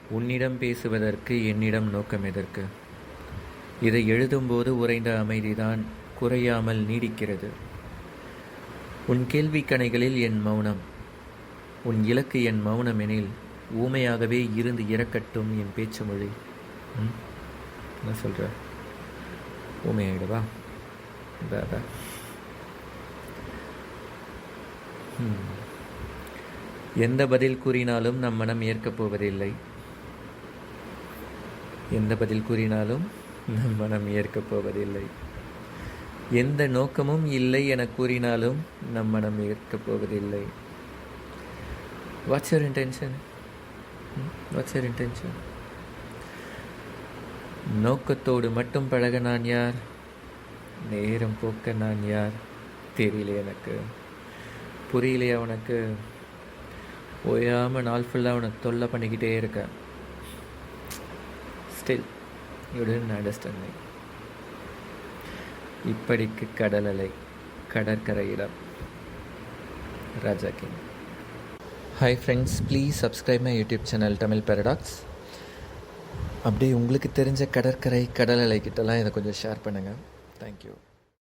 உன்னிடம் பேசுவதற்கு என்னிடம் நோக்கம் எதற்கு? இதை எழுதும்போது உறைந்த அமைதிதான் குறையாமல் நீடிக்கிறது. உன் கேள்வி கணைகளில் என் மௌனம், உன் இலக்கு என் மௌனம் எனில் ஊமையாகவே இருந்து இறக்கட்டும் என் பேச்சு மொழி. என்ன சொல்கிற? ஊமையாயிடுவா? எந்த பதில் கூறினாலும் நம் மனம் ஏற்கப் போவதில்லை. எந்த பதில் கூறினாலும் நம் மனம் ஏற்கப் போவதில்லை. எந்த நோக்கமும் இல்லை என கூறினாலும் நம் மனம் ஏற்கப் போவதில்லை. What's your intention? What's your intention? நோக்கத்தோடு மட்டும் பழக நான் யார்? நேரம் போக்க நான் யார்? தெரியல எனக்கு. புரியலையா உனக்கு? ஓயாமல் நாள் ஃபுல்லாக உனக்கு தொல்லை பண்ணிக்கிட்டே இருக்க. Still you don't understand me. இப்படிக்கு கடல் அலை கடற்கரையிடம். Raja king. Hi friends, please subscribe my YouTube channel Tamil paradox. அப்படியே உங்களுக்கு தெரிஞ்ச கடற்கரை கடல் அலைக்கிட்டலாம் இதை கொஞ்சம் ஷேர் பண்ணுங்கள். தேங்க்யூ.